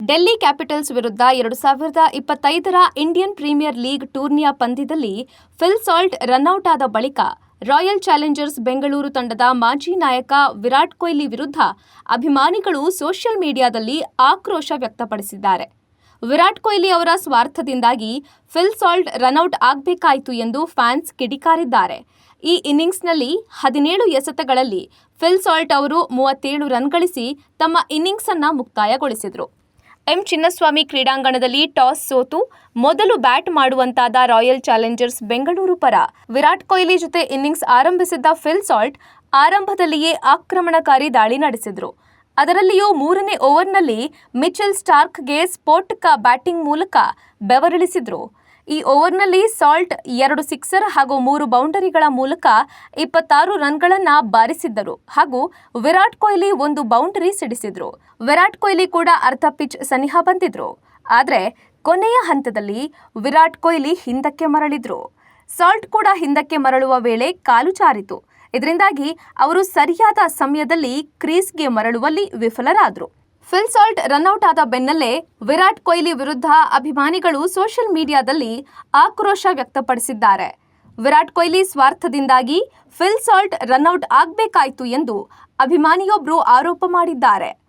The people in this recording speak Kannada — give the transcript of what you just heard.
ಡೆಲ್ಲಿ ಕ್ಯಾಪಿಟಲ್ಸ್ ವಿರುದ್ಧ 2025ರ ಇಂಡಿಯನ್ ಪ್ರೀಮಿಯರ್ ಲೀಗ್ ಟೂರ್ನಿಯ ಪಂದ್ಯದಲ್ಲಿ ಫಿಲ್ ಸಾಲ್ಟ್ ರನ್ಔಟ್ ಆದ ಬಳಿಕ ರಾಯಲ್ ಚಾಲೆಂಜರ್ಸ್ ಬೆಂಗಳೂರು ತಂಡದ ಮಾಜಿ ನಾಯಕ ವಿರಾಟ್ ಕೊಹ್ಲಿ ವಿರುದ್ಧ ಅಭಿಮಾನಿಗಳು ಸೋಷಿಯಲ್ ಮೀಡಿಯಾದಲ್ಲಿ ಆಕ್ರೋಶ ವ್ಯಕ್ತಪಡಿಸಿದ್ದಾರೆ. ವಿರಾಟ್ ಕೊಹ್ಲಿ ಅವರ ಸ್ವಾರ್ಥದಿಂದಾಗಿ ಫಿಲ್ ಸಾಲ್ಟ್ ರನ್ಔಟ್ ಆಗಬೇಕಾಯಿತು ಎಂದು ಫ್ಯಾನ್ಸ್ ಕಿಡಿಕಾರಿದ್ದಾರೆ. ಈ ಇನ್ನಿಂಗ್ಸ್ನಲ್ಲಿ 17 ಎಸೆತಗಳಲ್ಲಿ ಫಿಲ್ ಸಾಲ್ಟ್ ಅವರು 37 ರನ್ ಗಳಿಸಿ ತಮ್ಮ ಇನ್ನಿಂಗ್ಸ್ ಅನ್ನು ಮುಕ್ತಾಯಗೊಳಿಸಿದರು. ಎಂ ಚಿನ್ನಸ್ವಾಮಿ ಕ್ರೀಡಾಂಗಣದಲ್ಲಿ ಟಾಸ್ ಸೋತು ಮೊದಲು ಬ್ಯಾಟ್ ಮಾಡುವಂತಾದ ರಾಯಲ್ ಚಾಲೆಂಜರ್ಸ್ ಬೆಂಗಳೂರು ಪರ ವಿರಾಟ್ ಕೊಹ್ಲಿ ಜೊತೆ ಇನ್ನಿಂಗ್ಸ್ ಆರಂಭಿಸಿದ್ದ ಫಿಲ್ ಸಾಲ್ಟ್ ಆರಂಭದಲ್ಲಿಯೇ ಆಕ್ರಮಣಕಾರಿ ದಾಳಿ ನಡೆಸಿದರು. ಅದರಲ್ಲಿಯೂ 3ನೇ ಓವರ್ನಲ್ಲಿ ಮಿಚೆಲ್ ಸ್ಟಾರ್ಕ್ಗೆ ಸ್ಫೋಟಕ ಬ್ಯಾಟಿಂಗ್ ಮೂಲಕ ಬೆವರಿಳಿಸಿದರು. ಈ ಓವರ್ನಲ್ಲಿ ಸಾಲ್ಟ್ 2 ಸಿಕ್ಸರ್ ಹಾಗೂ 3 ಬೌಂಡರಿಗಳ ಮೂಲಕ 26 ರನ್ಗಳನ್ನು ಬಾರಿಸಿದ್ದರು ಹಾಗೂ ವಿರಾಟ್ ಕೊಹ್ಲಿ 1 ಬೌಂಡರಿ ಸಿಡಿಸಿದ್ರು. ವಿರಾಟ್ ಕೊಹ್ಲಿ ಕೂಡ ಅರ್ಧ ಪಿಚ್ ಸನಿಹ ಬಂದಿದ್ರು. ಆದರೆ ಕೊನೆಯ ಹಂತದಲ್ಲಿ ವಿರಾಟ್ ಕೊಹ್ಲಿ ಹಿಂದಕ್ಕೆ ಮರಳಿದ್ರು. ಸಾಲ್ಟ್ ಕೂಡ ಹಿಂದಕ್ಕೆ ಮರಳುವ ವೇಳೆ ಕಾಲು ಜಾರಿತು. ಇದರಿಂದಾಗಿ ಅವರು ಸರಿಯಾದ ಸಮಯದಲ್ಲಿ ಕ್ರೀಸ್ಗೆ ಮರಳುವಲ್ಲಿ ವಿಫಲರಾದರು. ಫಿಲ್ ಸಾಲ್ಟ್ ರನ್ಔಟ್ ಆದ ಬೆನ್ನಲ್ಲೇ ವಿರಾಟ್ ಕೊಹ್ಲಿ ವಿರುದ್ಧ ಅಭಿಮಾನಿಗಳು ಸೋಷಿಯಲ್ ಮೀಡಿಯಾದಲ್ಲಿ ಆಕ್ರೋಶ ವ್ಯಕ್ತಪಡಿಸಿದ್ದಾರೆ. ವಿರಾಟ್ ಕೊಹ್ಲಿ ಸ್ವಾರ್ಥದಿಂದಾಗಿ ಫಿಲ್ ಸಾಲ್ಟ್ ರನ್ಔಟ್ ಆಗಬೇಕಾಯಿತು ಎಂದು ಅಭಿಮಾನಿಯೊಬ್ಬರು ಆರೋಪ ಮಾಡಿದ್ದಾರೆ.